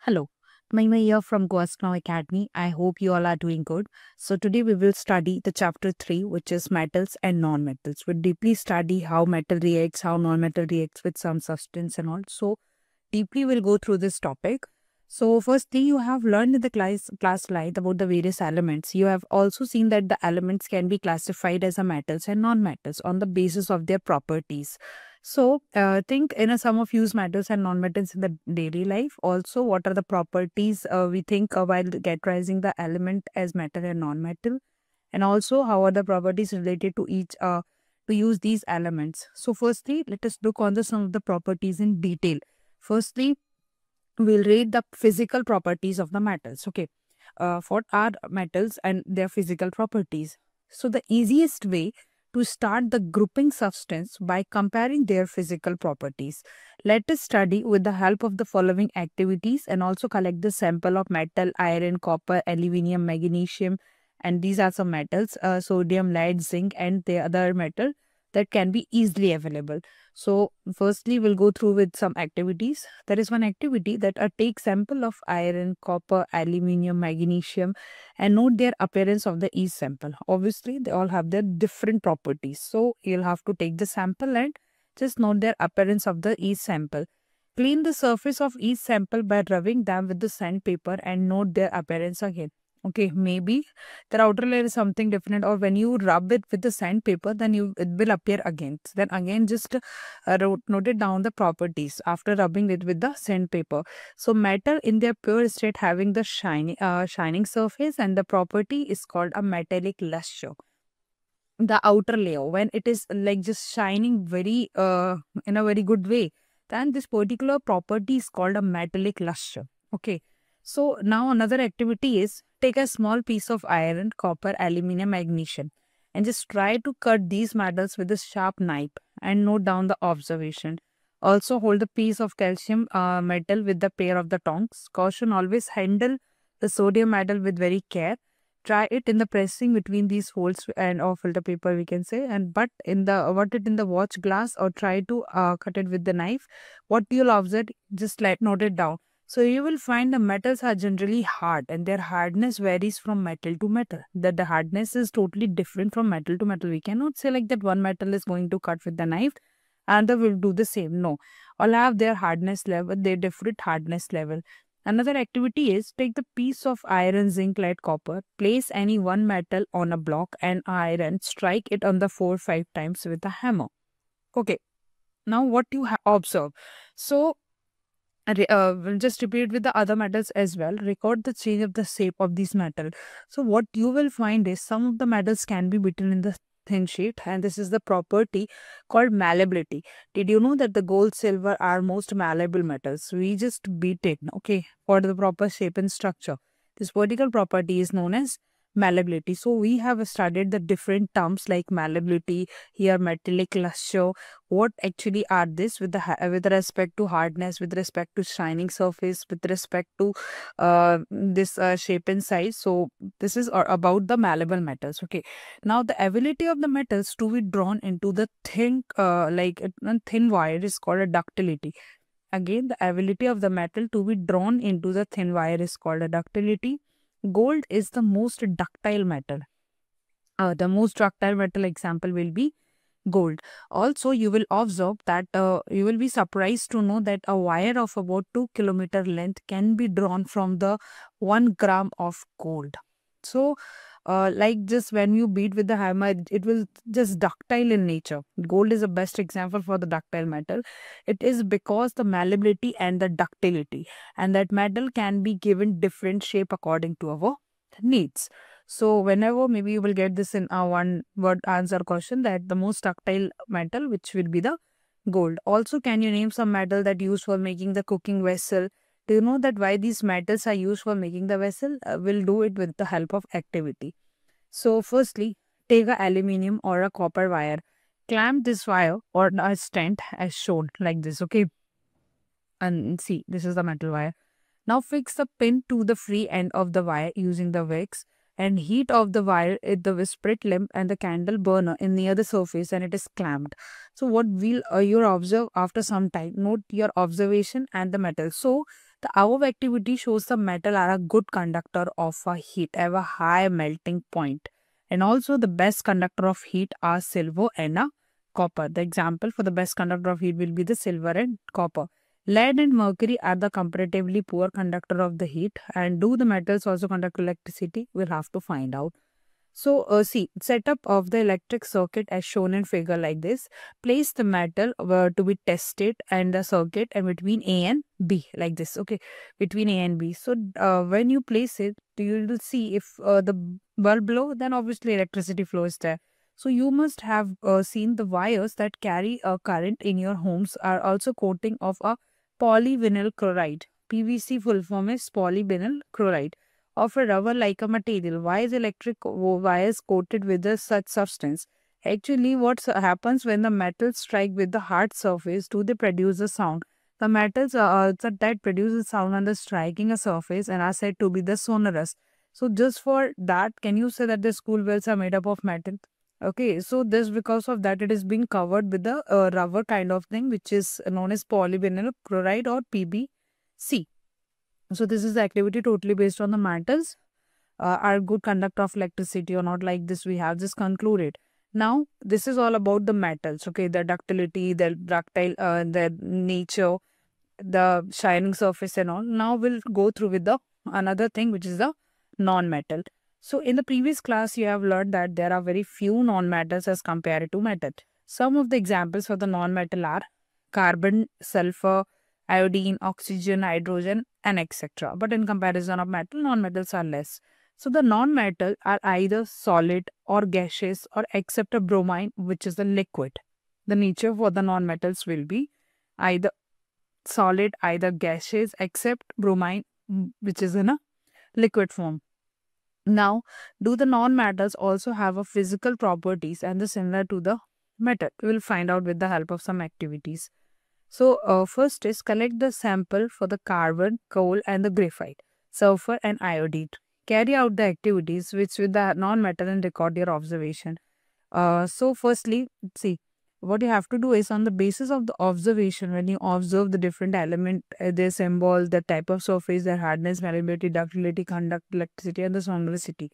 Hello, Maima here from Goasnow Academy. I hope you all are doing good. So today we will study the chapter 3, which is metals and non-metals. We'll deeply study how metal reacts, how non-metal reacts with some substance and all. So deeply we'll go through this topic. So firstly, you have learned in the class slide about the various elements. You have also seen that the elements can be classified as a metals and non-metals on the basis of their properties. So think in a sum of use metals and non-metals in the daily life. Also, what are the properties we think while categorizing the element as metal and non-metal, and also how are the properties related to each to use these elements. So firstly, let us look on some of the properties in detail. Firstly, we'll read the physical properties of the metals. Okay, what are metals and their physical properties? So the easiest way to start the grouping substance by comparing their physical properties. Let us study with the help of the following activities and also collect the sample of metal, iron, copper, aluminium, magnesium, and these are some metals, sodium, lead, zinc, and the other metal that can be easily available. So firstly, we'll go through with some activities. There is one activity that take sample of iron, copper, aluminium, magnesium, and note their appearance of the each sample. Obviously, they all have their different properties. So you'll have to take the sample and just note their appearance of the each sample. Clean the surface of each sample by rubbing them with the sandpaper and note their appearance again. Okay, maybe the outer layer is something different, or when you rub it with the sandpaper, then it will appear again. Then again, just note it down the properties after rubbing it with the sandpaper. So metal in their pure state having the shining surface, and the property is called a metallic luster. The outer layer, when it is like just shining very in a very good way, then this particular property is called a metallic luster. Okay, so now another activity is take a small piece of iron, copper, aluminium, magnesium, and just try to cut these metals with a sharp knife and note down the observation. Also hold a piece of calcium metal with the pair of the tongs. Caution, always handle the sodium metal with very care. Try it in the pressing between these holes and or filter paper, we can say, and but in the what it in the watch glass, or try to cut it with the knife. What you'll observe, just like note it down. So you will find the metals are generally hard and their hardness varies from metal to metal. That the hardness is totally different from metal to metal. We cannot say like that one metal is going to cut with the knife and the will do the same. No, all have their hardness level, their different hardness level. Another activity is take the piece of iron, zinc, lead, copper, place any one metal on a block and iron, strike it on the 4-5 times with a hammer. Okay, now what you observe. So we'll just repeat with the other metals as well. Record the change of the shape of these metal. So what you will find is some of the metals can be beaten in the thin sheet, and this is the property called malleability. Did you know that the gold, silver are most malleable metals? We just beat it, okay, for the proper shape and structure. This particular property is known as malleability. So we have studied the different terms like malleability, here metallic luster. What actually are this with the with respect to hardness, with respect to shining surface, with respect to this shape and size. So this is about the malleable metals. Okay, now the ability of the metals to be drawn into the thin thin wire is called a ductility. Again, the ability of the metal to be drawn into the thin wire is called a ductility. Gold is the most ductile metal. The most ductile metal example will be gold. Also, you will observe that you will be surprised to know that a wire of about 2 km length can be drawn from the 1 gram of gold. So, like just when you beat with the hammer, it will just ductile in nature. Gold is the best example for the ductile metal. It is because the malleability and the ductility, and that metal can be given different shape according to our needs. So whenever maybe you will get this in a one word answer question, that the most ductile metal, which will be the gold. Also, can you name some metal that used for making the cooking vessel? Do you know that why these metals are used for making the vessel? We'll do it with the help of activity. So firstly, take a aluminium or a copper wire. Clamp this wire or a stent as shown like this. Okay. And see, this is the metal wire. Now fix the pin to the free end of the wire using the wicks and heat of the wire at the sprit lamp and the candle burner in near the surface, and it is clamped. So what will you observe after some time? Note your observation and the metal. So The above activity shows the metal are a good conductor of a heat, have a high melting point. And also the best conductor of heat are silver and a copper. The example for the best conductor of heat will be the silver and copper. Lead and mercury are the comparatively poor conductor of the heat. And do the metals also conduct electricity? We'll have to find out. So, see, setup of the electric circuit as shown in figure like this. Place the metal to be tested and the circuit and between A and B like this. Okay, between A and B. So, when you place it, you will see if the bulb blow, then obviously electricity flow is there. So, you must have seen the wires that carry a current in your homes are also coating of a polyvinyl chloride. PVC full form is polyvinyl chloride of a rubber like a material. Why is electric wires coated with such substance? Actually, what happens when the metals strike with the hard surface, do they produce a sound? The metals that produce a sound on the striking a surface and are said to be the sonorous. So just for that, can you say that the school bells are made up of metal? Okay, so this because of that it is being covered with the rubber kind of thing which is known as polyvinyl chloride or PVC. So this is the activity totally based on the metals are good conductor of electricity or not, like this we have just concluded. Now this is all about the metals, okay, the ductility, the ductile, the nature, the shining surface and all. Now we'll go through with the another thing which is the non-metal. So in the previous class you have learned that there are very few non-metals as compared to metal. Some of the examples for the non-metal are carbon, sulfur, iodine, oxygen, hydrogen and etc. But in comparison of metal, non-metals are less. So the non-metal are either solid or gaseous or except a bromine which is a liquid. The nature for the non-metals will be either solid, either gaseous except bromine which is in a liquid form. Now, do the non-metals also have a physical properties and the similar to the metal? We will find out with the help of some activities. So, first is collect the sample for the carbon, coal and the graphite, sulfur and iodine. Carry out the activities which with the non-metal and record your observation. So, firstly, see, what you have to do is on the basis of the observation, when you observe the different element, their symbol, the type of surface, their hardness, malleability, ductility, conduct, electricity and the sonority.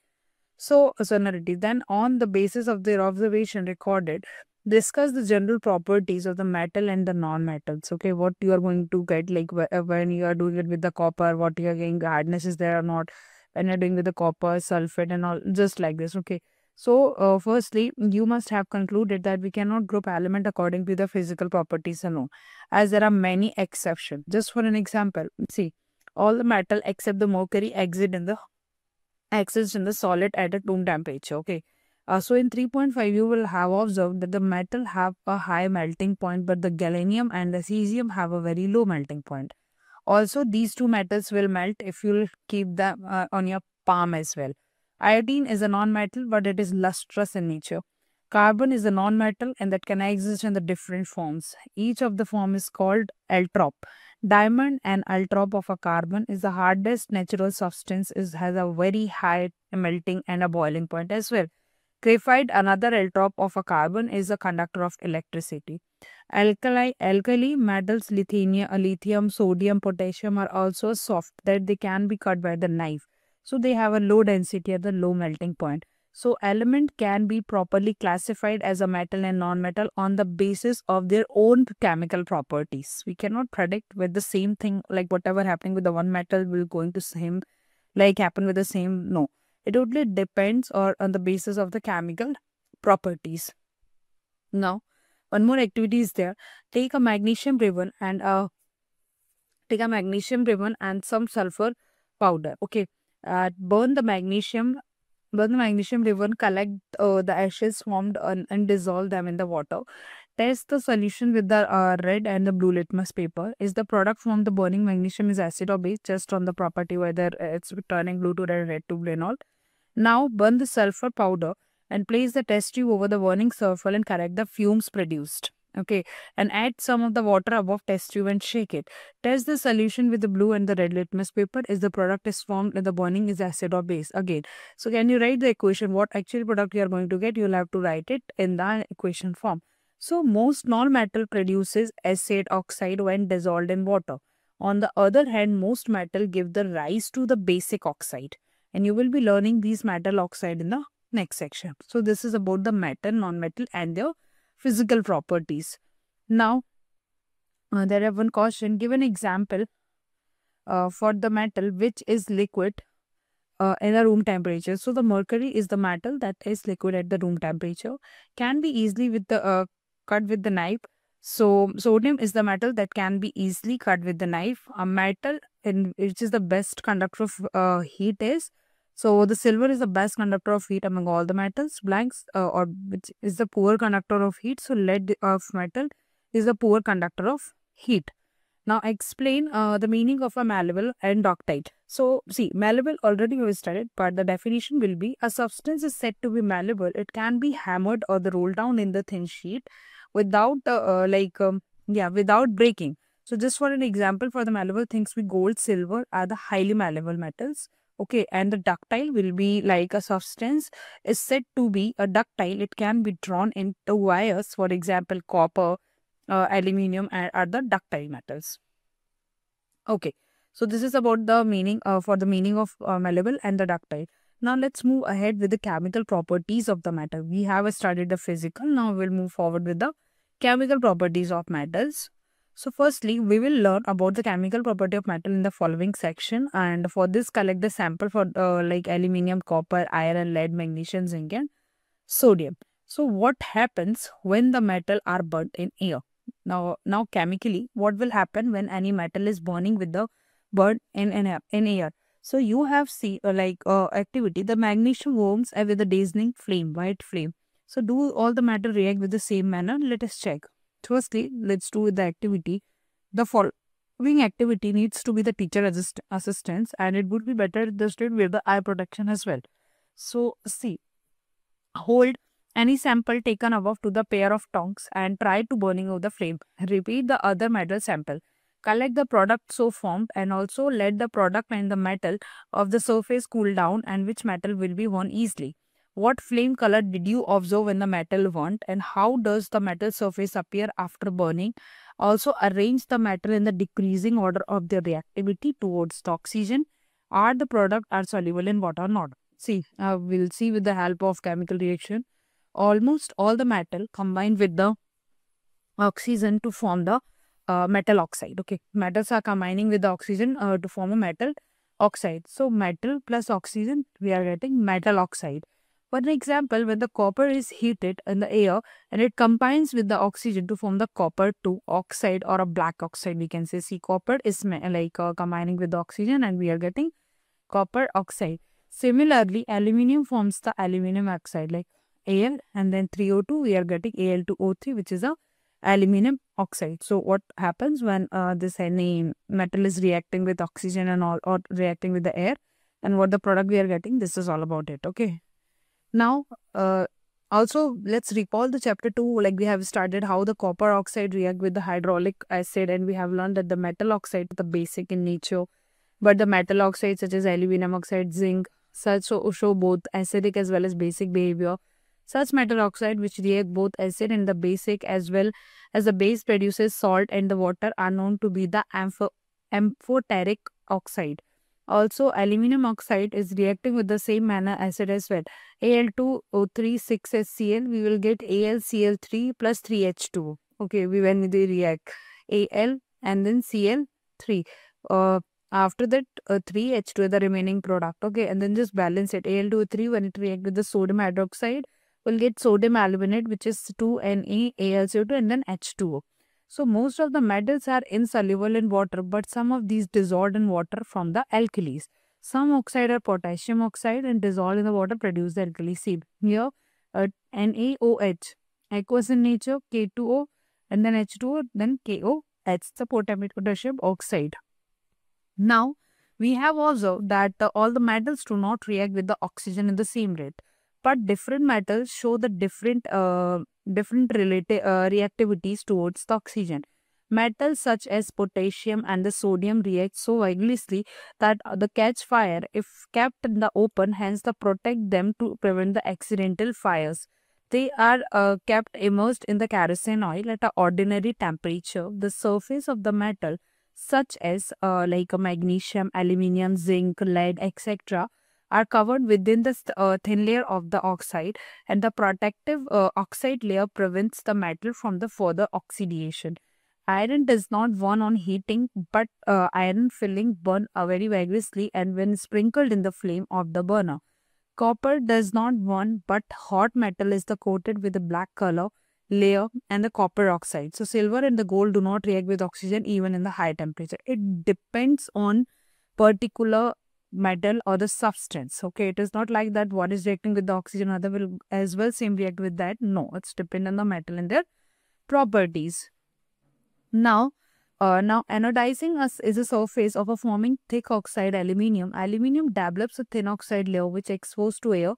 So, sonority. Then on the basis of their observation recorded, discuss the general properties of the metal and the non-metals. Okay, what you are going to get, like when you are doing it with the copper, what you are getting, hardness is there or not, when you're doing with the copper, sulfate and all, just like this. Okay, so firstly, you must have concluded that we cannot group element according to the physical properties alone, as there are many exceptions. Just for an example, see, all the metal except the mercury exist in the solid at a room temperature. Okay. So in 3.5 you will have observed that the metal have a high melting point but the gallium and the cesium have a very low melting point. Also these two metals will melt if you will keep them on your palm as well. Iodine is a non-metal but it is lustrous in nature. Carbon is a non-metal and that can exist in the different forms. Each of the form is called allotrope. Diamond and allotrope of a carbon is the hardest natural substance, has a very high melting and a boiling point as well. Graphite, another allotrope of a carbon, is a conductor of electricity. Alkali metals, lithium, sodium, potassium are also soft that they can be cut by the knife. So they have a low density at the low melting point. So element can be properly classified as a metal and non-metal on the basis of their own chemical properties. We cannot predict with the same thing, like whatever happening with the one metal will going to same like happen with the same. No, it totally depends on the basis of the chemical properties. Now, one more activity is there. Take a magnesium ribbon and some sulfur powder. Okay, burn the magnesium ribbon, collect the ashes formed and dissolve them in the water. Test the solution with the red and the blue litmus paper. Is the product from the burning magnesium is acid or base? Just on the property whether it's turning blue to red, red to blue and all. Now burn the sulfur powder and place the test tube over the burning sulfur and correct the fumes produced. Okay, and add some of the water above test tube and shake it. Test the solution with the blue and the red litmus paper. Is the product is formed and the burning is acid or base? Again, so can you write the equation? What actual product you are going to get? You'll have to write it in the equation form. So most non-metal produces acid oxide when dissolved in water. On the other hand, most metal give the rise to the basic oxide, and you will be learning these metal oxide in the next section. So this is about the metal, non-metal and their physical properties. Now, there are one question. Give an example for the metal which is liquid in a room temperature. So the mercury is the metal that is liquid at the room temperature, can be easily with the cut with the knife. So sodium is the metal that can be easily cut with the knife. A metal in which is the best conductor of heat is, so the silver is the best conductor of heat among all the metals. Blanks or which is the poor conductor of heat. So lead of metal is the poor conductor of heat. Now explain the meaning of a malleable and ductile. So see, malleable already we studied, but the definition will be a substance is said to be malleable. It can be hammered or the rolled down in the thin sheet without without breaking. So just for an example, for the malleable things, we gold, silver are the highly malleable metals. Okay, and the ductile will be like a substance is said to be a ductile. It can be drawn into wires. For example, copper, aluminium are the ductile metals. Okay, so this is about the meaning for the meaning of malleable and the ductile. Now let's move ahead with the chemical properties of the metal. We have studied the physical. Now we'll move forward with the chemical properties of metals. So firstly, we will learn about the chemical property of metal in the following section. And for this, collect the sample for like aluminium, copper, iron, lead, magnesium, zinc, and sodium. So what happens when the metal are burnt in air? Now chemically, what will happen when any metal is burning with the burn in air? So you have see activity. The magnesium warms with a dazzling flame, white flame. So do all the metal react with the same manner? Let us check. Firstly, let's do the activity. The following activity needs to be the teacher assistance, and it would be better the student with the eye protection as well. So see, hold any sample taken above to the pair of tongs and try to burning of the flame. Repeat the other metal sample. Collect the product so formed and also let the product and the metal of the surface cool down, and which metal will be worn easily. What flame color did you observe when the metal burnt, and how does the metal surface appear after burning? Also arrange the metal in the decreasing order of their reactivity towards the oxygen. Are the product are soluble in water or not? See, we'll see with the help of chemical reaction. Almost all the metal combine with the oxygen to form the metal oxide. Okay, metals are combining with the oxygen to form a metal oxide. So metal plus oxygen, we are getting metal oxide. For an example, when the copper is heated in the air and it combines with the oxygen to form the copper 2 oxide or a black oxide, we can say. See, copper is combining with the oxygen and we are getting copper oxide. Similarly, aluminium forms the aluminium oxide like Al, and then 3O2 we are getting Al2O3, which is a aluminium oxide. So what happens when this any metal is reacting with oxygen and all, or reacting with the air, and what the product we are getting, this is all about it. Okay. Now, also let's recall the chapter 2, like we have started how the copper oxide react with the hydraulic acid, and we have learned that the metal oxide is the basic in nature, but the metal oxides such as aluminum oxide, zinc, such show both acidic as well as basic behavior. Such metal oxide which react both acid and the basic as well as the base produces salt and the water are known to be the amphoteric oxide. Also, aluminum oxide is reacting with the same manner acid as well. Al2O3 6HCl, we will get AlCl3 plus 3H2O. Okay, when they react Al and then Cl3. After that, 3H2 the remaining product. Okay, and then just balance it. Al2O3 when it react with the sodium hydroxide, we'll get sodium aluminate, which is 2NeAlCO2 and then H2O. So most of the metals are insoluble in water, but some of these dissolved in water from the alkalis. Some oxide are potassium oxide and dissolved in the water produce the alkali. See here, NaOH, aqueous in nature, K2O, and then H2O, then KOH, the potassium oxide. Now, we have observed that all the metals do not react with the oxygen in the same rate, but different metals show the different related reactivities towards the oxygen. Metals such as potassium and the sodium react so vigorously that they catch fire if kept in the open, hence they protect them to prevent the accidental fires. They are kept immersed in the kerosene oil at an ordinary temperature. The surface of the metal such as magnesium, aluminium, zinc, lead, etc., are covered within the thin layer of the oxide, and the protective oxide layer prevents the metal from the further oxidation. Iron does not burn on heating, but iron filling burn very vigorously and when sprinkled in the flame of the burner. Copper does not burn, but hot metal is the coated with a black color layer and the copper oxide. So silver and the gold do not react with oxygen even in the high temperature. It depends on particular metal or the substance. Okay, it is not like that one is reacting with the oxygen, other will as well same react with that. No, it's depend on the metal and their properties. Now, anodizing is a surface of a forming thick oxide aluminium. Aluminium develops a thin oxide layer which exposed to air.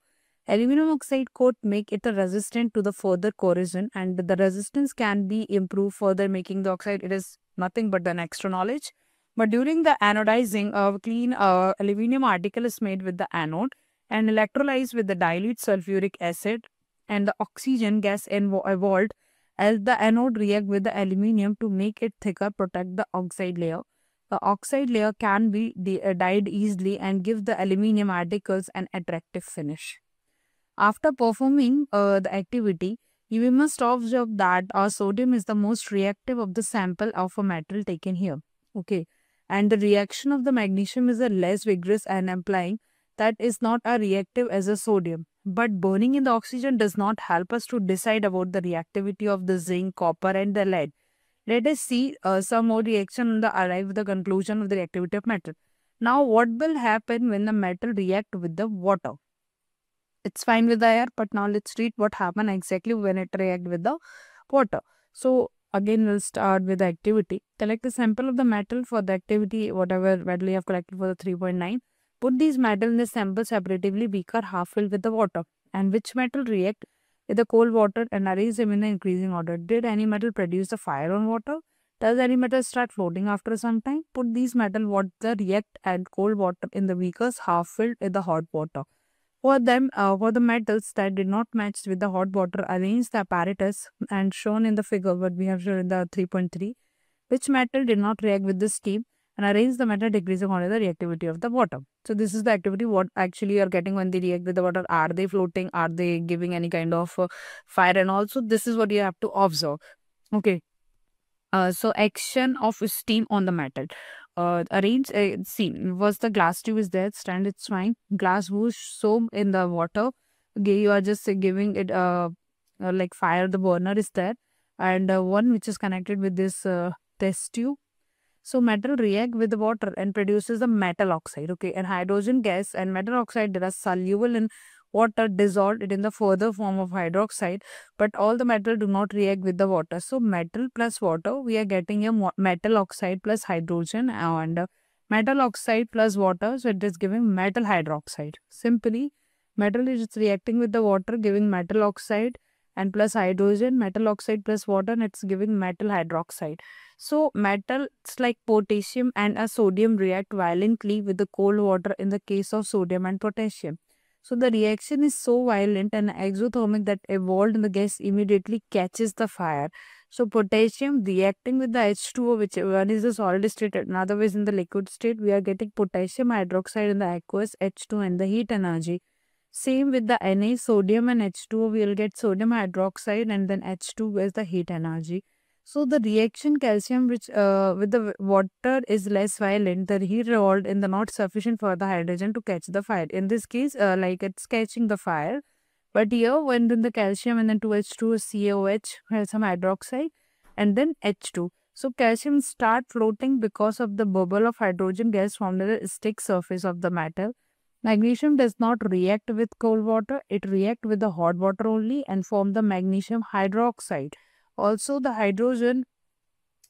Aluminum oxide coat make it resistant to the further corrosion, and the resistance can be improved further, making the oxide. It is nothing but an extra knowledge. But during the anodizing, a clean aluminum article is made with the anode and electrolyzed with the dilute sulfuric acid, and the oxygen gas evolved as the anode react with the aluminium to make it thicker, protect the oxide layer. The oxide layer can be dyed easily and give the aluminium articles an attractive finish. After performing the activity, you must observe that sodium is the most reactive of the sample of a metal taken here. Okay, and the reaction of the magnesium is a less vigorous and implying that is not as reactive as a sodium. But burning in the oxygen does not help us to decide about the reactivity of the zinc, copper and the lead. Let us see some more reaction and arrive at the conclusion of the reactivity of metal. Now, what will happen when the metal react with the water? It's fine with the air, but now let's read what happen exactly when it react with the water. So, again, we'll start with the activity. Collect the sample of the metal for the activity, whatever metal you have collected for the 3.9. Put these metal in the sample separatively, beaker half filled with the water. And which metal react with the cold water and arrange them in the increasing order? Did any metal produce the fire on water? Does any metal start floating after some time? Put these metal water react and cold water in the beakers half filled with the hot water. For them, for the metals that did not match with the hot water, arrange the apparatus and shown in the figure what we have shown in the 3.3. Which metal did not react with the steam, and arrange the metal decreasing order the reactivity of the water. So this is the activity what actually you are getting when they react with the water. Are they floating? Are they giving any kind of fire? And also this is what you have to observe. Okay. So action of steam on the metal. Arrange see was the glass tube is there, stand it's fine. Glass whoosh so in the water. Okay, you are just giving it like fire. The burner is there, and one which is connected with this test tube. So metal react with the water and produces the metal oxide. Okay, and hydrogen gas and metal oxide that are soluble in water dissolved it in the further form of hydroxide, but all the metal do not react with the water. So metal plus water, we are getting a metal oxide plus hydrogen, and metal oxide plus water, so it is giving metal hydroxide. Simply, metal is reacting with the water, giving metal oxide, and plus hydrogen, metal oxide plus water, and it's giving metal hydroxide. So metals like potassium and a sodium react violently with the cold water in the case of sodium and potassium. So the reaction is so violent and exothermic that evolved in the gas immediately catches the fire. So potassium reacting with the H2O, which one is the solid state, another is in the liquid state, we are getting potassium hydroxide in the aqueous H2 and the heat energy. Same with the Na, sodium and H2O, we will get sodium hydroxide and then H2 is the heat energy. So the reaction calcium which with the water is less violent. The heat revolved in the not sufficient for the hydrogen to catch the fire. In this case, like it's catching the fire. But here, when then the calcium and then 2H2 CaOH has some hydroxide and then H2. So calcium start floating because of the bubble of hydrogen gas formed at the stick surface of the metal. Magnesium does not react with cold water. It reacts with the hot water only and form the magnesium hydroxide. Also, the hydrogen,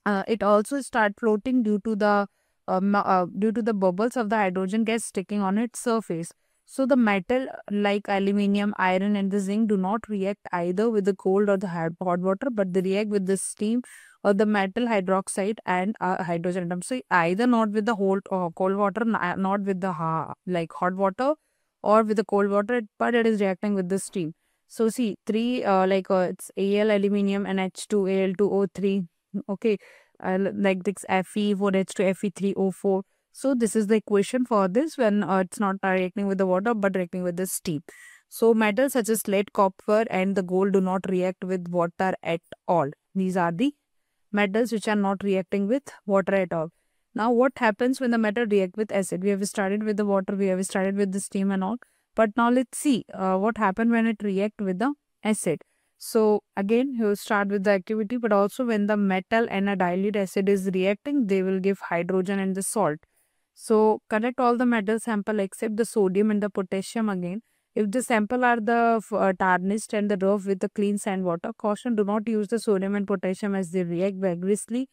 it also start floating due to the bubbles of the hydrogen gas sticking on its surface. So the metal like aluminium, iron, and the zinc do not react either with the cold or the hot water, but they react with the steam or the metal hydroxide and hydrogen atom. So either not with the cold water, not with the like hot water, or with the cold water, but it is reacting with the steam. So see, three it's Al, aluminium, and H2, Al2O3. Okay, like this Fe4H2 Fe3O4. So this is the equation for this when it's not reacting with the water but reacting with the steam. So metals such as lead, copper and the gold do not react with water at all. These are the metals which are not reacting with water at all. Now what happens when the metal react with acid? We have started with the water, we have started with the steam and all. But now let's see what happened when it react with the acid. So again, you start with the activity, but also when the metal and a dilute acid is reacting, they will give hydrogen and the salt. So collect all the metal sample except the sodium and the potassium again. If the sample are the tarnished and the rough with the clean sand water, caution, do not use the sodium and potassium as they react vigorously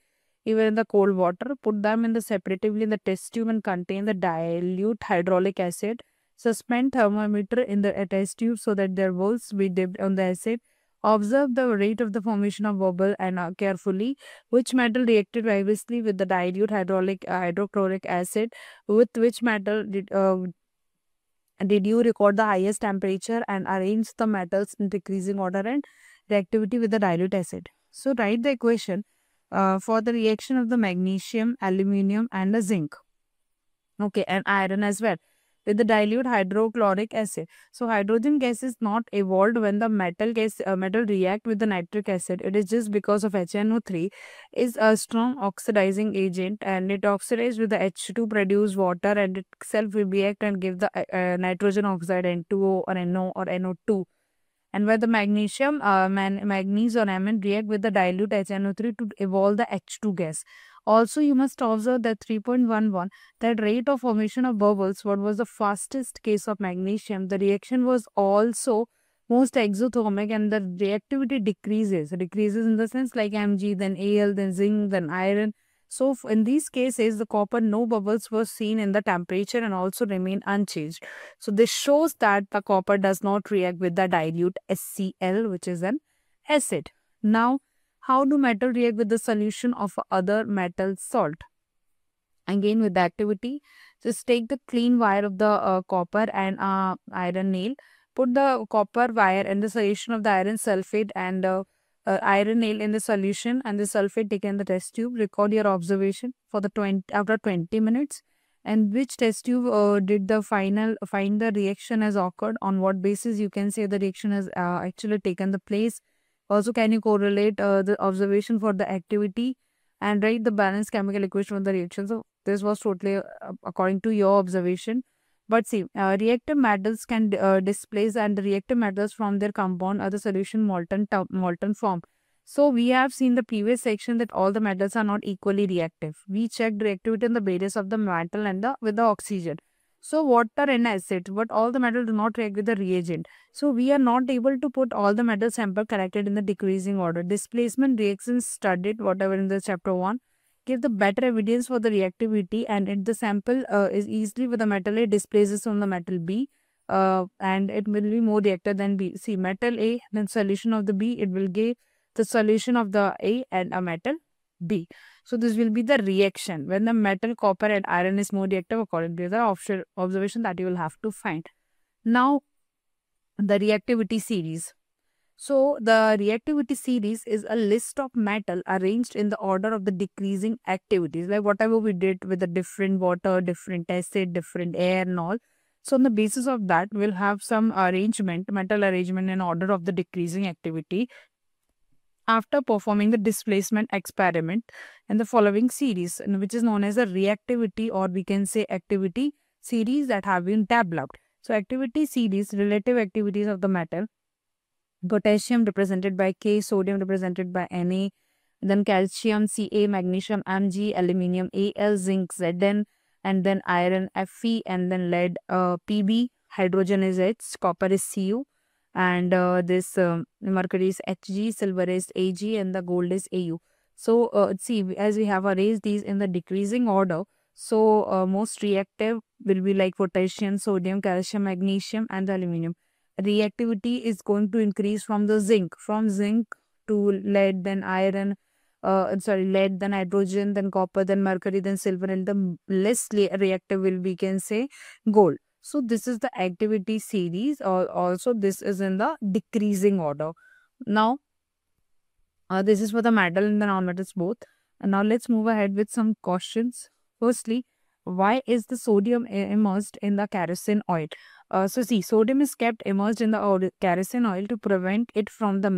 even in the cold water. Put them in the separatively in the test tube and contain the dilute hydraulic acid. Suspend thermometer in the test tube so that their balls be dipped on the acid. Observe the rate of the formation of bubble and carefully which metal reacted vigorously with the dilute hydrochloric acid, with which metal did you record the highest temperature, and arrange the metals in decreasing order and reactivity with the dilute acid. So write the equation for the reaction of the magnesium, aluminium and the zinc. Okay, and iron as well with the dilute hydrochloric acid. So hydrogen gas is not evolved when the metal react with the nitric acid. It is just because of HNO3 is a strong oxidizing agent and it oxidizes with the H2 produce water and it itself will react and give the nitrogen oxide N2O or NO or NO2. And where the magnesium, manganese or amine react with the dilute HNO3 to evolve the H2 gas. Also, you must observe that 3.11, that rate of formation of bubbles, what was the fastest case of magnesium, the reaction was also most exothermic and the reactivity decreases in the sense like Mg, then Al, then zinc, then iron. So in these cases, the copper, no bubbles were seen in the temperature and also remain unchanged. So this shows that the copper does not react with the dilute HCl, which is an acid. Now, how do metal react with the solution of other metal salt? Again with the activity, just take the clean wire of the copper and iron nail. Put the copper wire in the solution of the iron sulfate and iron nail in the solution and the sulfate taken in the test tube. Record your observation for the after 20 minutes. And which test tube did the find the reaction has occurred? On what basis you can say the reaction has actually taken the place? Also, can you correlate the observation for the activity and write the balanced chemical equation for the reaction? So this was totally according to your observation. But see, reactive metals can displace and the reactive metals from their compound or the solution molten form. So we have seen the previous section that all the metals are not equally reactive. We checked reactivity in the basis of the metal and with the oxygen. So water and acid, but all the metals do not react with the reagent. So we are not able to put all the metal sample collected in the decreasing order. Displacement reactions studied, whatever in the chapter 1, give the better evidence for the reactivity, and if the sample is easily with the metal A displaces from the metal B and it will be more reactive than B. See, metal A, then solution of the B, it will give the solution of the A and a metal B. So this will be the reaction when the metal, copper and iron is more reactive according to the observation that you will have to find. Now, the reactivity series. So the reactivity series is a list of metal arranged in the order of the decreasing activities, like whatever we did with the different water, different acid, different air and all. So on the basis of that, we'll have some metal arrangement in order of the decreasing activity after performing the displacement experiment in the following series, which is known as a reactivity, or we can say activity series that have been developed. So activity series, relative activities of the metal: potassium represented by K, sodium represented by Na, then calcium Ca, magnesium Mg, aluminium Al, zinc Zn, and then iron Fe, and then lead Pb, hydrogen is H, copper is Cu, and this mercury is Hg, silver is Ag, and the gold is Au. So see, as we have arranged these in the decreasing order, so most reactive will be like potassium, sodium, calcium, magnesium, and the aluminium. Reactivity is going to increase from zinc to lead, then iron, lead, then hydrogen, then copper, then mercury, then silver, and the less reactive will be, can say, gold. So this is the activity series, or also this is in the decreasing order. Now, this is for the metal and the non-metals both. And now let's move ahead with some questions. Firstly, why is the sodium immersed in the kerosene oil? So see, sodium is kept immersed in the kerosene oil to prevent it from the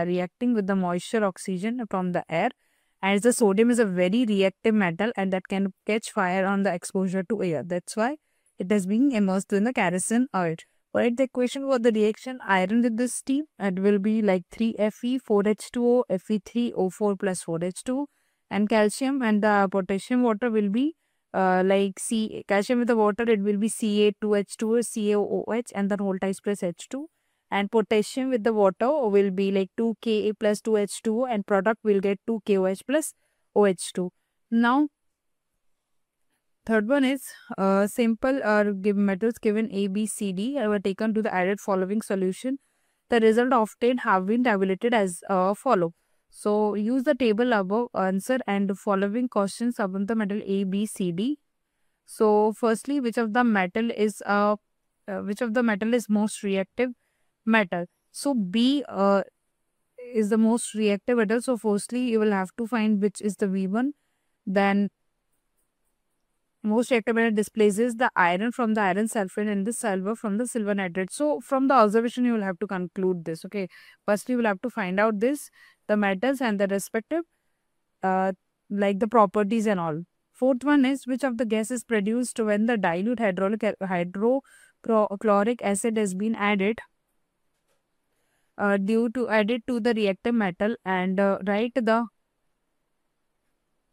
reacting with the moisture oxygen from the air. As the sodium is a very reactive metal and that can catch fire on the exposure to air. That's why it is being immersed in the kerosene oil. Write the equation for the reaction iron with this steam. It will be like 3Fe, 4H2O, Fe3O4 plus 4H2O, and calcium and the potassium water will be like calcium with the water, it will be Ca2H2O, CaOH, and then voltage plus H2. And potassium with the water will be like 2Ka plus 2H2O, and product will get 2KOH plus OH2. Now, third one is simple give metals given A, B, C, D were taken to the added following solution. The result obtained have been tabulated as follow. So use the table above, answer and the following questions about the metal A, B, C, D. So firstly, which of the metal is most reactive metal? So B is the most reactive metal. So firstly, you will have to find which is the V1. Then most reactive metal displaces the iron from the iron sulfate and the silver from the silver nitrate. So from the observation, you will have to conclude this. Okay. Firstly, you will have to find out this, the metals and the respective like the properties and all. Fourth one is which of the gas is produced when the dilute hydrochloric acid has been added added to the reactive metal, and write the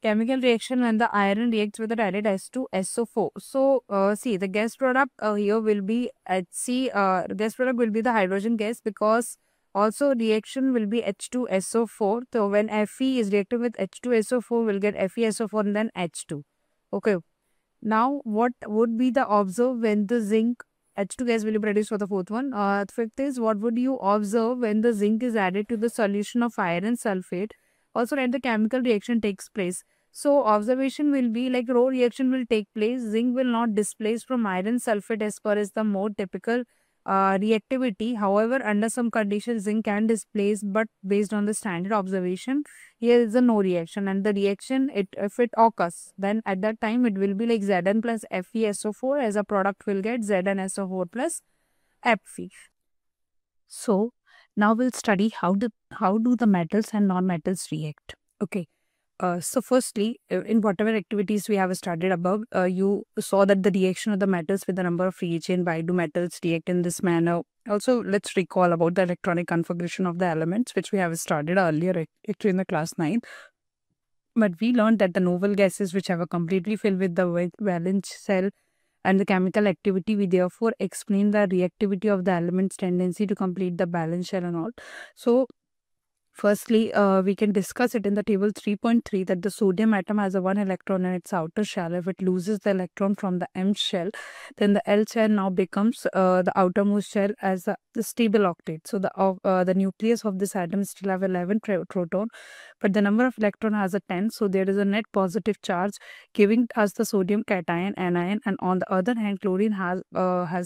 chemical reaction when the iron reacts with the dilute H2SO4. So see, the gas product here will be HC. Gas product will be the hydrogen gas, because also reaction will be H2SO4. So when Fe is reacted with H2SO4, we'll get FeSO4 and then H2. Okay. Now, what would be the observe when the zinc H2 gas will be produced for the fourth one? Fifth is what would you observe when the zinc is added to the solution of iron sulfate? Also, when the chemical reaction takes place. So, observation will be like row reaction will take place. Zinc will not displace from iron sulfate as per as the more typical reactivity. However, under some conditions, zinc can displace, but based on the standard observation, here is a no reaction. And the reaction, if it occurs, then at that time it will be like Zn plus FeSO4, as a product will get ZnSO4 plus Fe. So now we'll study how do the metals and non-metals react. Okay. So firstly, in whatever activities we have studied above, you saw that the reaction of the metals with the number of reagent, why do metals react in this manner? Also, let's recall about the electronic configuration of the elements, which we have studied earlier, actually in the class 9. But we learned that the noble gases which have a completely filled with the valence shell and the chemical activity, we therefore explain the reactivity of the element's tendency to complete the valence shell and all. So firstly, we can discuss it in the table 3.3 that the sodium atom has a 1 electron in its outer shell. If it loses the electron from the M shell, then the L shell now becomes the outermost shell as the stable octet. So the nucleus of this atom still have 11 proton, but the number of electron has a 10. So there is a net positive charge giving us the sodium cation anion, and on the other hand, chlorine has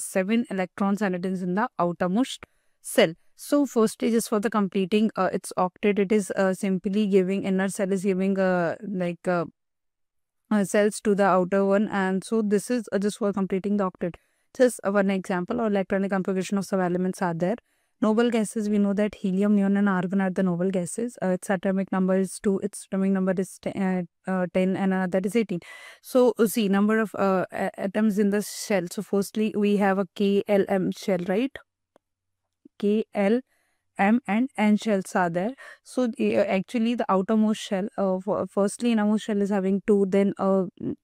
7 electrons and it is in the outermost cell. So first stage is for the completing its octet. It is simply giving, inner cell is giving cells to the outer one, and so this is just for completing the octet. Just one example or electronic configuration of some elements are there. Noble gases, we know that helium, neon and argon are the noble gases. Its atomic number is 2, its atomic number is 10 and that is 18. So see, number of atoms in the shell. So firstly we have a KLM shell, right? K, L, M and N shells are there. So actually the outermost shell, firstly innermost shell is having 2, then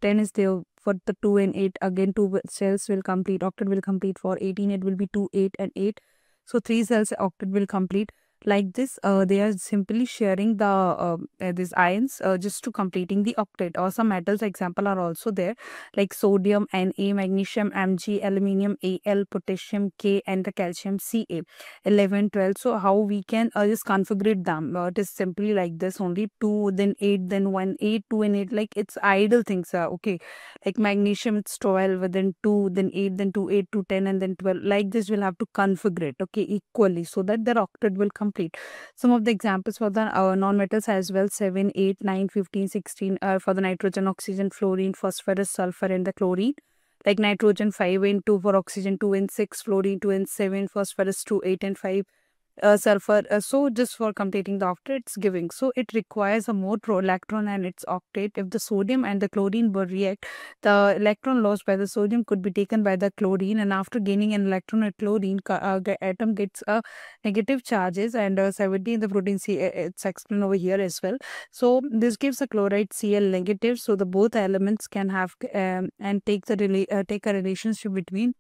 10 is there for the 2 and 8. Again 2 cells will complete, octet will complete for 18, it will be 2, 8 and 8. So 3 cells octet will complete. Like this, they are simply sharing the these ions just to completing the octet. Or some metals example are also there, like sodium Na, magnesium Mg, aluminium Al, potassium K, and the calcium Ca, 11, 12. So how we can just configure them? It is simply like this only: 2, then 8, then 1, 8, 2 and 8. Like it's idle things. Okay, like magnesium it's 12, then 2, then 8, then 2, 8 to 10, and then 12. Like this we'll have to configure it. Okay, equally, so that the octet will complete. complete. Some of the examples for the non-metals as well: 7, 8, 9, 15, 16 for the nitrogen, oxygen, fluorine, phosphorus, sulfur, and the chlorine. Like nitrogen 5 and 2 for oxygen, 2 and 6, fluorine 2 and 7, phosphorus 2, 8 and 5, sulfur. So just for completing the octet, it's giving. So it requires a more electron and its octet. If the sodium and the chlorine will react, the electron lost by the sodium could be taken by the chlorine, and after gaining an electron at chlorine, the atom gets a negative charges, and 70 in the protein C. It's explained over here as well. So this gives a chloride Cl negative. So the both elements can have and take a relationship between.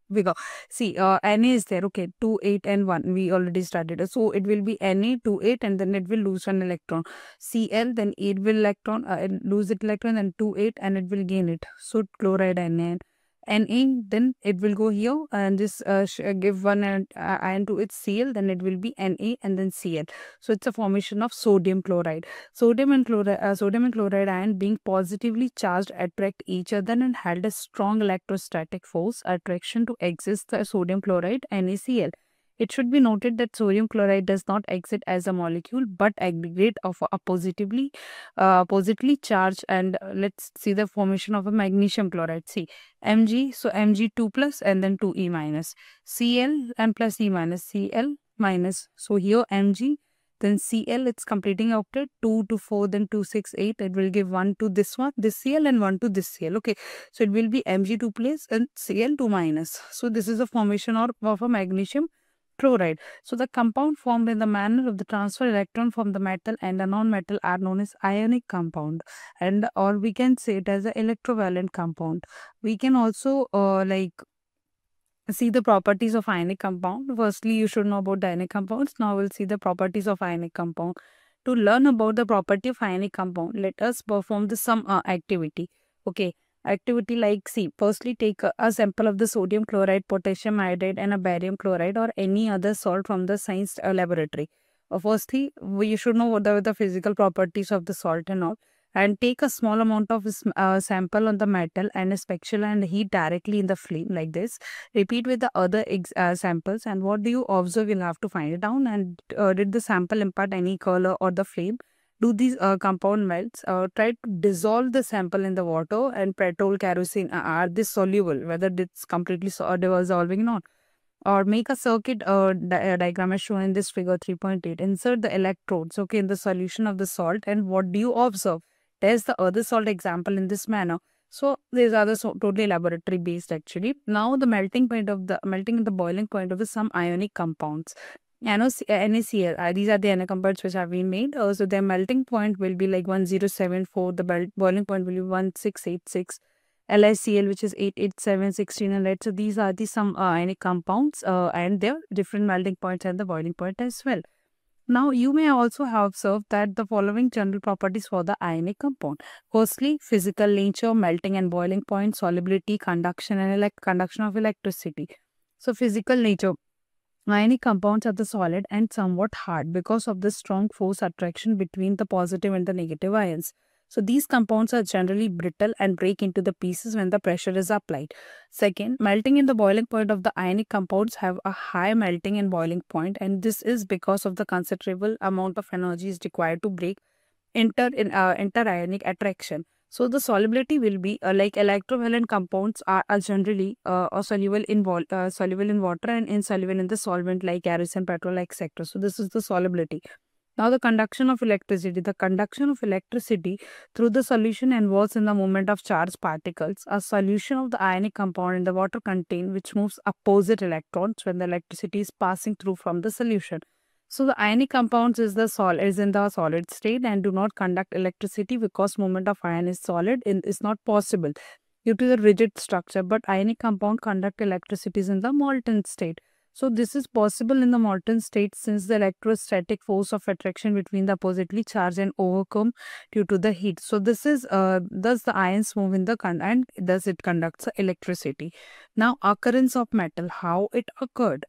We go. See, Na is there. Okay, 2, 8 and 1. We already started. So it will be Na, 2, 8, and then it will lose one electron. Cl, then 8 will electron, lose it electron, then 2, 8, and it will gain it. So chloride Na. Na, then it will go here and this give one ion to its Cl, then it will be Na and then Cl. So it's a formation of sodium chloride. Sodium and chloride ion being positively charged attract each other and held a strong electrostatic force attraction to exit the sodium chloride NaCl. It should be noted that sodium chloride does not exit as a molecule but aggregate of a positively charged. And let's see the formation of a magnesium chloride. See, Mg, so Mg2 plus and then 2E minus, Cl and plus E minus, Cl minus. So here Mg, then Cl, it's completing octet, 2 to 4, then 2, 6, 8. It will give 1 to this one, this Cl, and 1 to this Cl. Okay, so it will be Mg2 plus and Cl2 minus. So this is a formation of a magnesium chloride. So the compound formed in the manner of the transfer electron from the metal and a non-metal are known as ionic compound, and or we can say it as an electrovalent compound. We can also see the properties of ionic compound. Firstly, you should know about the ionic compounds. Now we'll see the properties of ionic compound. To learn about the property of ionic compound, let us perform some activity. Okay. Activity like, see, firstly take a sample of the sodium chloride, potassium iodide, and a barium chloride or any other salt from the science laboratory. Firstly, we should know what are the physical properties of the salt and all, and take a small amount of sample on the metal and a spatula and heat directly in the flame like this. Repeat with the other samples, and what do you observe? You'll have to find it down. And did the sample impart any color or the flame? Do these compound melts? Try to dissolve the sample in the water, and petrol, kerosene, are this soluble? Whether it's completely dissolving or not. Or make a circuit diagram as shown in this figure 3.8. Insert the electrodes, okay, in the solution of the salt, and what do you observe? Test the other salt example in this manner. So these are the totally laboratory based actually. Now the melting and the boiling point of some ionic compounds. NaCl, these are the ionic compounds which have been made. So their melting point will be like 1074. The boiling point will be 1686. LiCl, which is 887, 16, and 8. So these are the some ionic compounds and their different melting points and the boiling point as well. Now, you may also have observed that the following general properties for the ionic compound. Firstly, physical nature, melting and boiling point, solubility, conduction, and conduction of electricity. So, physical nature. Ionic compounds are the solid and somewhat hard because of the strong force attraction between the positive and the negative ions. So these compounds are generally brittle and break into the pieces when the pressure is applied. Second, melting and the boiling point of the ionic compounds have a high melting and boiling point, and this is because of the considerable amount of energy is required to break inter-ionic attraction. So the solubility will be like electrovalent compounds are generally soluble in water and insoluble in the solvent like kerosene, petrol, etc. So this is the solubility. Now the conduction of electricity. The conduction of electricity through the solution involves in the movement of charged particles. A solution of the ionic compound in the water contain which moves opposite electrons when the electricity is passing through from the solution. So the ionic compounds is in the solid state and do not conduct electricity because movement of ion is solid is not possible due to the rigid structure, but ionic compound conduct electricity in the molten state. So this is possible in the molten state since the electrostatic force of attraction between the oppositely charged and overcome due to the heat. So this is thus the ions move in the and thus it conducts electricity. Now occurrence of metal, how it occurred.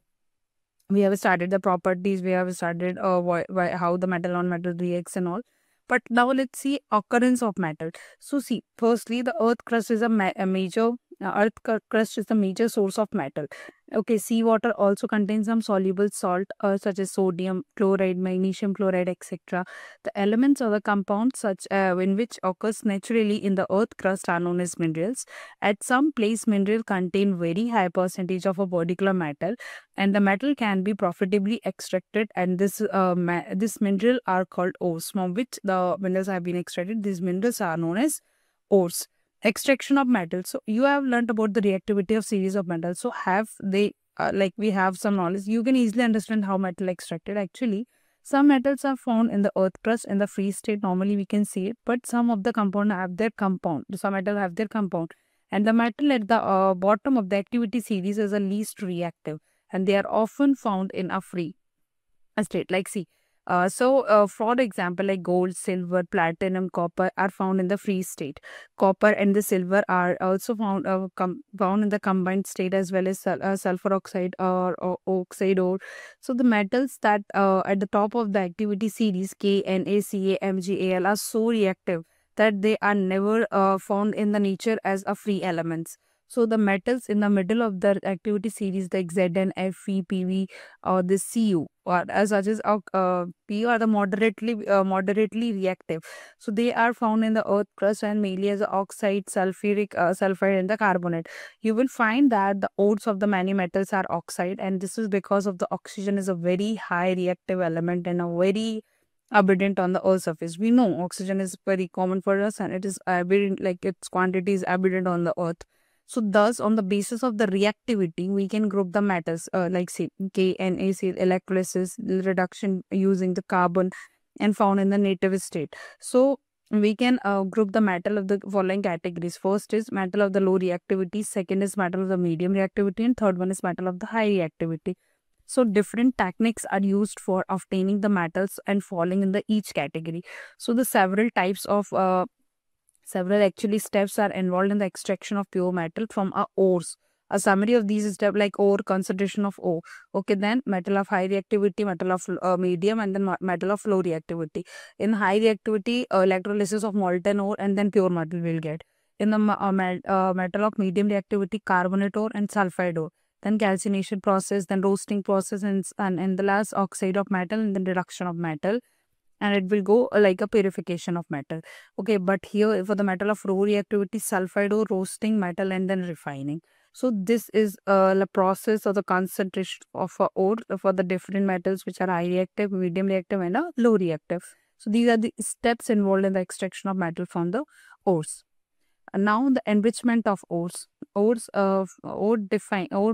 We have studied the properties, we have studied how the metal on metal reacts and all. But now let's see occurrence of metal. So see, firstly, the earth crust is a major Crust is the major source of metal. Okay, seawater also contains some soluble salt such as sodium chloride, magnesium chloride, etc. The elements or the compounds such in which occurs naturally in the earth crust are known as minerals. At some place, mineral contain very high percentage of a particular metal, and the metal can be profitably extracted. And this mineral are called ores, from which the minerals have been extracted. These minerals are known as ores. Extraction of metal. So you have learned about the reactivity of series of metals. So have they like we have some knowledge, you can easily understand how metal extracted. Actually, some metals are found in the earth crust in the free state. Normally we can see it, but some of the compound have their compound. Some metal have their compound, and the metal at the bottom of the activity series is the least reactive, and they are often found in a free state. Like see, for example, like gold, silver, platinum, copper are found in the free state. Copper and the silver are also found in the combined state, as well as sulfur oxide or oxide ore. So the metals that at the top of the activity series K, Na, Ca, Mg, Al are so reactive that they are never found in the nature as a free elements. So the metals in the middle of the activity series, the Zn, Fe, Pv, or the Cu, or as such as P are the moderately reactive. So they are found in the earth crust and mainly as oxide, sulfide, and the carbonate. You will find that the ores of the many metals are oxide, and this is because of the oxygen is a very high reactive element and a very abundant on the earth surface. We know oxygen is very common for us, and it is abundant, like its quantity is abundant on the earth. So thus, on the basis of the reactivity, we can group the metals like say K, Na, C, electrolysis, reduction using the carbon and found in the native state. So we can group the metal of the following categories. First is metal of the low reactivity, second is metal of the medium reactivity, and third one is metal of the high reactivity. So different techniques are used for obtaining the metals and falling in the each category. So the several types of several actually steps are involved in the extraction of pure metal from our ores. A summary of these steps like ore, concentration of ore. Okay, then metal of high reactivity, metal of medium, and then metal of low reactivity. In high reactivity, electrolysis of molten ore, and then pure metal will get. In the metal of medium reactivity, carbonate ore and sulfide ore. Then calcination process, then roasting process, and the last oxide of metal, and then reduction of metal, and it will go like a purification of metal. Okay, but here for the metal of low reactivity, sulfide ore, roasting metal, and then refining. So this is the process of the concentration of ore for the different metals which are high reactive, medium reactive, and low reactive. So these are the steps involved in the extraction of metal from the ores. And now the enrichment of ores. Ore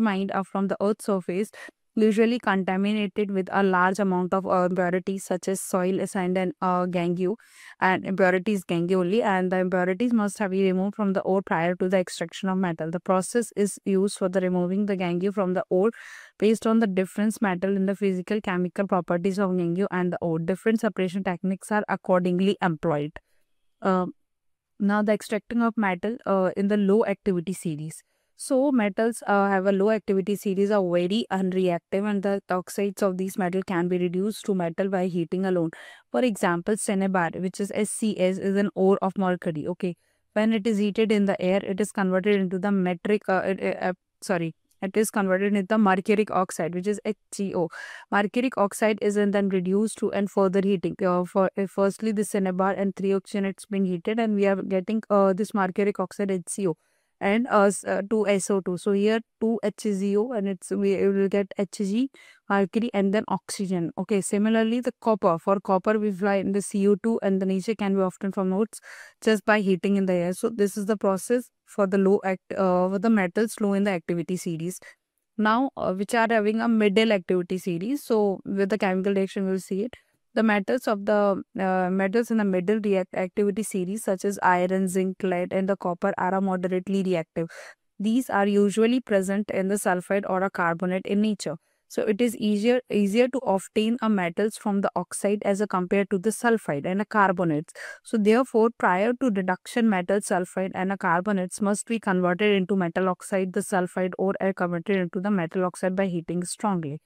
mined are from the earth's surface, usually contaminated with a large amount of impurities such as soil, sand, and gangue, and impurities gangue only, and the impurities must have been removed from the ore prior to the extraction of metal. The process is used for the removing the gangue from the ore based on the difference metal in the physical chemical properties of gangue and the ore. Different separation techniques are accordingly employed. Now the extracting of metal in the low activity series. So metals have a low activity series, are very unreactive, and the oxides of these metal can be reduced to metal by heating alone. For example, cinnabar, which is SCS, is an ore of mercury. Okay, when it is heated in the air, it is converted into the it is converted into the mercuric oxide, which is HCO. Mercuric oxide is then reduced to and further heating. Firstly, the cinnabar and 3 oxygenates being heated, and we are getting this mercuric oxide HCO and 2 SO2. So here 2 HCO, and we will get Hg, mercury, and then oxygen. Okay, similarly the copper. For copper we find the CO2, and the nature can be often from notes just by heating in the air. So this is the process for the for the metals low in the activity series. Now which are having a middle activity series. So with the chemical reaction we will see it. The metals in the middle activity series such as iron, zinc, lead, and the copper are moderately reactive. These are usually present in the sulfide or a carbonate in nature. So it is easier to obtain a metals from the oxide as compared to the sulfide and a carbonates. So therefore, prior to reduction, metal sulfide and a carbonates must be converted into metal oxide, the sulfide, or are converted into the metal oxide by heating strongly.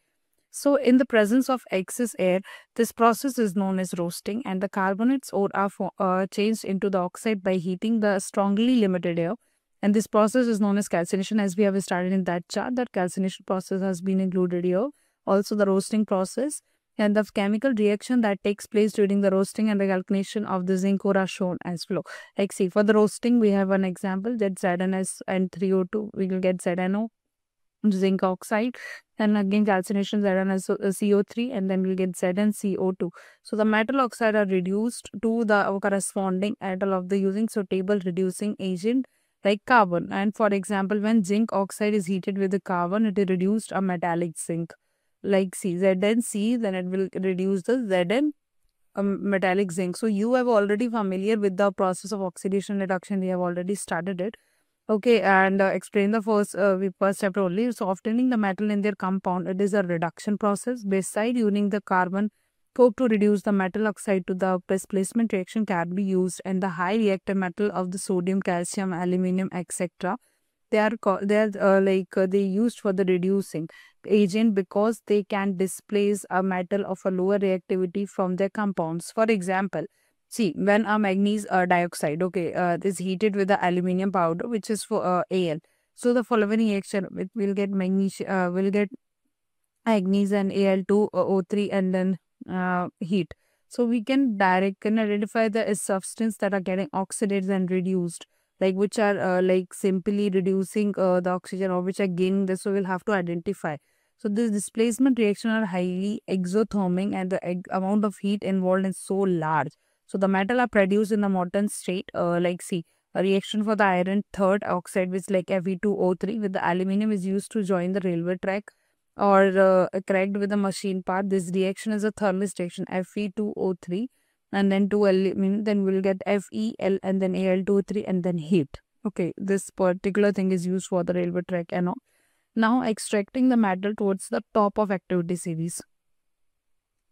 So in the presence of excess air, this process is known as roasting, and the carbonates ore are changed into the oxide by heating the strongly limited air. And this process is known as calcination, as we have started in that chart. That calcination process has been included here. Also the roasting process and the chemical reaction that takes place during the roasting and the calcination of the zinc ore are shown as below. Like see, for the roasting, we have an example that ZnS and 3O2, we will get ZnO, zinc oxide, and again calcination ZnSO3, and then we'll get ZnCO2. So the metal oxide are reduced to the corresponding metal of the using suitable reducing agent like carbon. And for example, when zinc oxide is heated with the carbon, it is reduced a metallic zinc. Like see, ZnC, then it will reduce the Zn metallic zinc. So you have already familiar with the process of oxidation reduction. We have already started it. Okay, and explain the first step only. Softening the metal in their compound, it is a reduction process. Beside using the carbon coke to reduce the metal oxide to the displacement reaction can be used, and the high reactive metal of the sodium, calcium, aluminium, etc. They used for the reducing agent because they can displace a metal of a lower reactivity from their compounds. For example, see, when a magnesium dioxide, is heated with the aluminium powder, which is for Al. So the following reaction, will get magnesium, will get magnesium and Al2O3 and then heat. So we can identify the substance that are getting oxidated and reduced, like which are simply reducing the oxygen, or which are gaining this. So we'll have to identify. So this displacement reaction are highly exothermic, and the amount of heat involved is so large. So the metal are produced in the molten state. See, a reaction for the iron third oxide, which like Fe2O3 with the aluminium is used to join the railway track or cracked with a machine part. This reaction is a thermist reaction, Fe2O3 and then 2 aluminum, then we'll get FeL and then Al2O3 and then heat. Okay, this particular thing is used for the railway track and all. Now extracting the metal towards the top of activity series.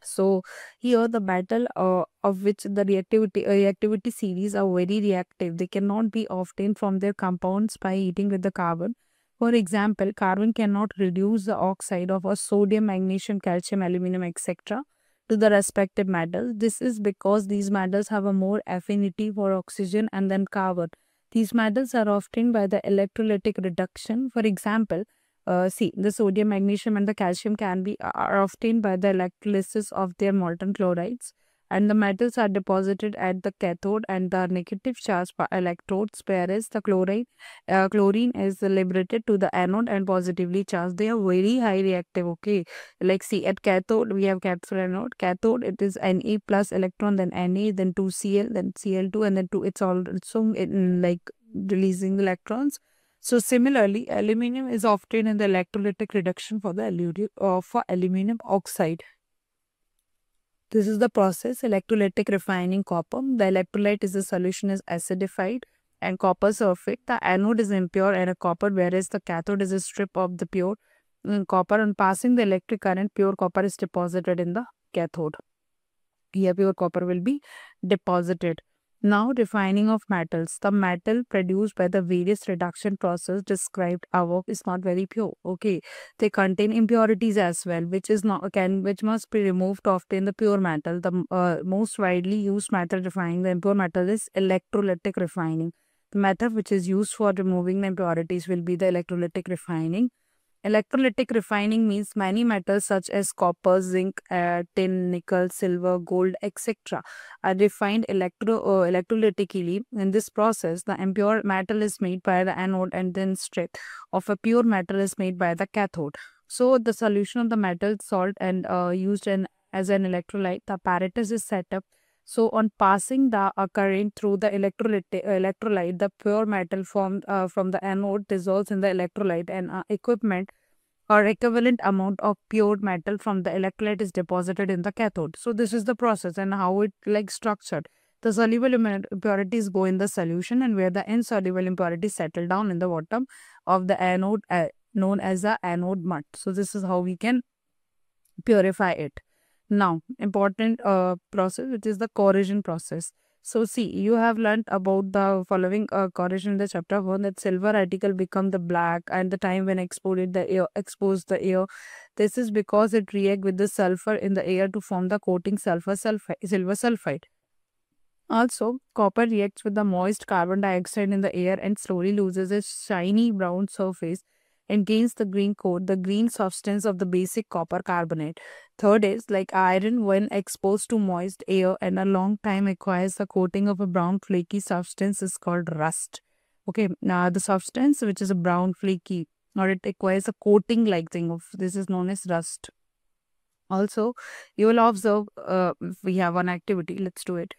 So here the metal of which the reactivity series are very reactive. They cannot be obtained from their compounds by heating with the carbon. For example, carbon cannot reduce the oxide of a sodium, magnesium, calcium, aluminum, etc. to the respective metals. This is because these metals have a more affinity for oxygen and then carbon. These metals are obtained by the electrolytic reduction. For example, see, the sodium, magnesium and the calcium are obtained by the electrolysis of their molten chlorides, and the metals are deposited at the cathode and the negative charge electrodes, whereas the chlorine is liberated to the anode and positively charged. They are very high reactive. Okay, like see, at cathode we have cathode and anode. Cathode, it is Na plus electron, then Na, then 2Cl, then Cl2, and then 2. It's also like releasing electrons. So similarly, aluminium is obtained in the electrolytic reduction for the aluminium oxide. This is the process, electrolytic refining copper. The electrolyte is the solution is acidified and copper sulfate. The anode is impure and a copper, whereas the cathode is a strip of the pure copper. On passing the electric current, pure copper is deposited in the cathode. Here pure copper will be deposited. Now, refining of metals. The metal produced by the various reduction process described above is not very pure. Okay, they contain impurities as well, which must be removed to obtain the pure metal. The most widely used method refining the impure metal is electrolytic refining. The method which is used for removing the impurities will be the electrolytic refining. Electrolytic refining means many metals such as copper, zinc, tin, nickel, silver, gold, etc. are refined electrolytically. In this process, the impure metal is made by the anode and then strip of a pure metal is made by the cathode. So, the solution of the metal salt and used as an electrolyte, the apparatus is set up. So, on passing the current through the electrolyte, the pure metal formed from the anode dissolves in the electrolyte, and equipment or equivalent amount of pure metal from the electrolyte is deposited in the cathode. So, this is the process and how it structured. The soluble impurities go in the solution, and where the insoluble impurities settle down in the bottom of the anode, known as the anode mud. So, this is how we can purify it. Now, important process, which is the corrosion process. So, see, you have learned about the following corrosion in the chapter 1, that silver article become the black and the time when exposed the air. This is because it react with the sulfur in the air to form the coating silver sulfide. Also, copper reacts with the moist carbon dioxide in the air and slowly loses its shiny brown surface and gains the green coat, the green substance of the basic copper carbonate. Third is like iron, when exposed to moist air and a long time, acquires the coating of a brown flaky substance is called rust. Okay, now the substance which is a brown flaky, or it acquires a coating like thing of this, is known as rust. Also, you will observe, we have one activity. Let's do it.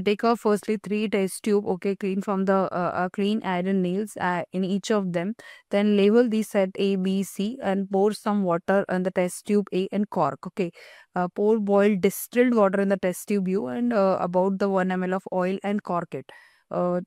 Take off firstly 3 test tube. Okay, clean from the clean iron nails in each of them. Then label the set A, B, C, and pour some water on the test tube A and cork. Okay, pour boiled distilled water in the test tube U and about the 1 ml of oil and cork it.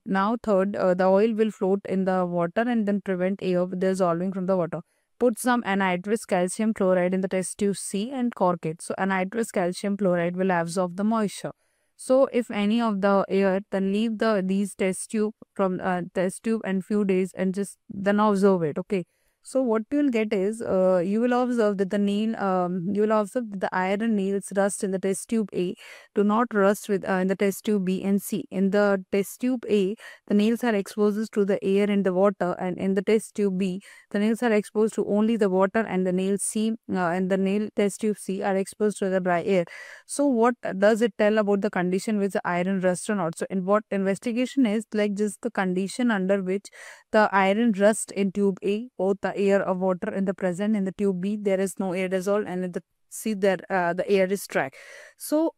Now third, the oil will float in the water and then prevent air dissolving from the water. Put some anhydrous calcium chloride in the test tube C and cork it. So anhydrous calcium chloride will absorb the moisture. So if any of the air, then leave these test tube from test tube and few days and just then observe it. Okay. So what you will get is you will observe that the iron nails rust in the test tube A, do not rust with in the test tube B and C. In the test tube A, the nails are exposed to the air and the water, and in the test tube B, the nails are exposed to only the water, and the nail C and the nail test tube C are exposed to the dry air. So what does it tell about the condition with the iron rust or not? So in what investigation is like just the condition under which the iron rust in tube A, both the air or water in the present. In the tube B, there is no air dissolved, and in the C, there the air is dry. So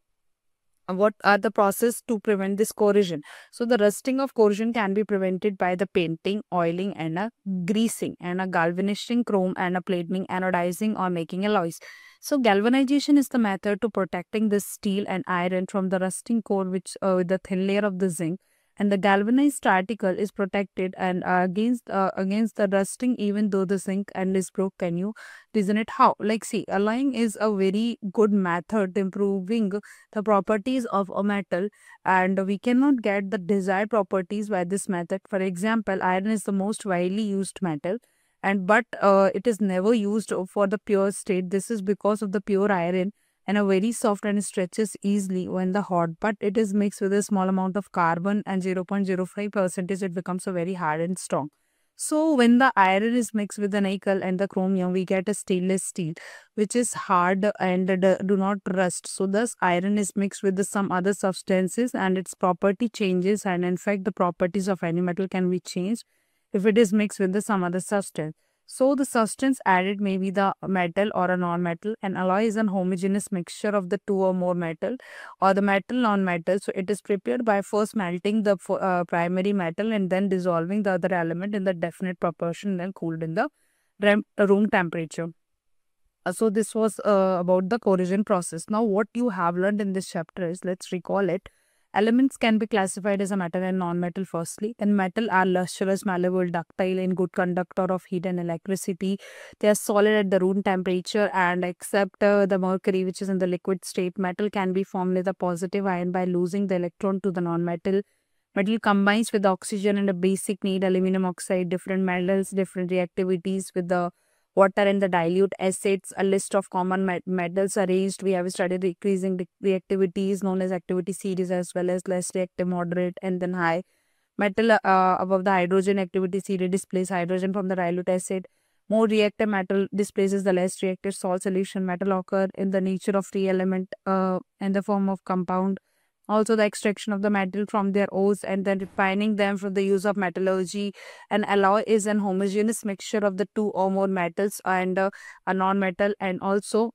what are the process to prevent this corrosion? So the rusting of corrosion can be prevented by the painting, oiling, and a greasing, and a galvanizing chrome, and a plating, anodizing, or making alloys. So galvanization is the method to protecting the steel and iron from the rusting core, which with the thin layer of the zinc, and the galvanized article is protected and against the rusting even though the zinc and is broke. Can you reason it how? Like see, alloying is a very good method improving the properties of a metal, and we cannot get the desired properties by this method. For example, iron is the most widely used metal, and but it is never used for the pure state. This is because of the pure iron and a very soft and stretches easily when the hot, but it is mixed with a small amount of carbon and 0.05% it becomes a very hard and strong. So when the iron is mixed with the nickel and the chromium, we get a stainless steel, which is hard and do not rust. So thus iron is mixed with some other substances and its property changes, and in fact the properties of any metal can be changed if it is mixed with some other substance. So the substance added may be the metal or a non-metal. An alloy is an homogeneous mixture of the two or more metal or the metal non-metal. So it is prepared by first melting the primary metal and then dissolving the other element in the definite proportion, then cooled in the room temperature. So this was about the corrosion process. Now what you have learned in this chapter is, let's recall it. Elements can be classified as a metal and non-metal firstly. And metal are lustrous, malleable, ductile, and good conductor of heat and electricity. They are solid at the room temperature, and except the mercury, which is in the liquid state, metal can be formed with a positive ion by losing the electron to the non-metal. Metal combines with oxygen and a basic need, aluminum oxide, different metals, different reactivities with the water and the dilute acids. A list of common metals arranged. We have studied decreasing reactivities known as activity series, as well as less reactive, moderate, and then high. Metal above the hydrogen activity series displays hydrogen from the dilute acid. More reactive metal displaces the less reactive salt solution. Metal occur in the nature of free element in the form of compound. Also, the extraction of the metal from their ores and then refining them from the use of metallurgy. An alloy is an homogeneous mixture of the two or more metals and a non-metal, and also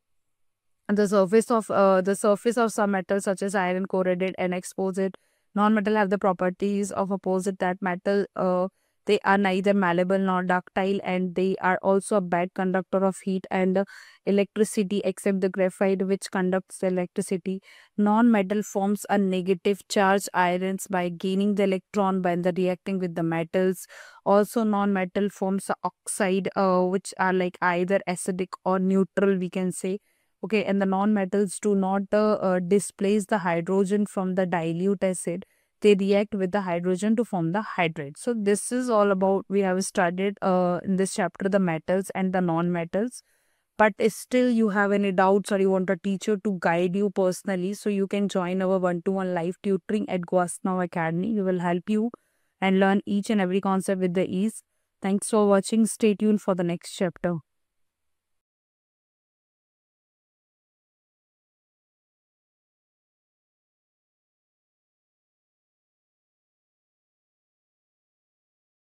the surface of some metals such as iron corroded and exposed. Non-metal have the properties of opposite that metal. They are neither malleable nor ductile, and they are also a bad conductor of heat and electricity, except the graphite, which conducts electricity. Non-metal forms a negative charge ions by gaining the electron by the reacting with the metals. Also, non-metal forms a oxide, which are like either acidic or neutral, we can say. Okay, and the non-metals do not displace the hydrogen from the dilute acid. They react with the hydrogen to form the hydrate. So this is all about, we have studied in this chapter the metals and the non-metals. but still you have any doubts or you want a teacher to guide you personally, so you can join our one-to-one live tutoring at GoAskNow Academy. We will help you and learn each and every concept with the ease. Thanks for watching. Stay tuned for the next chapter.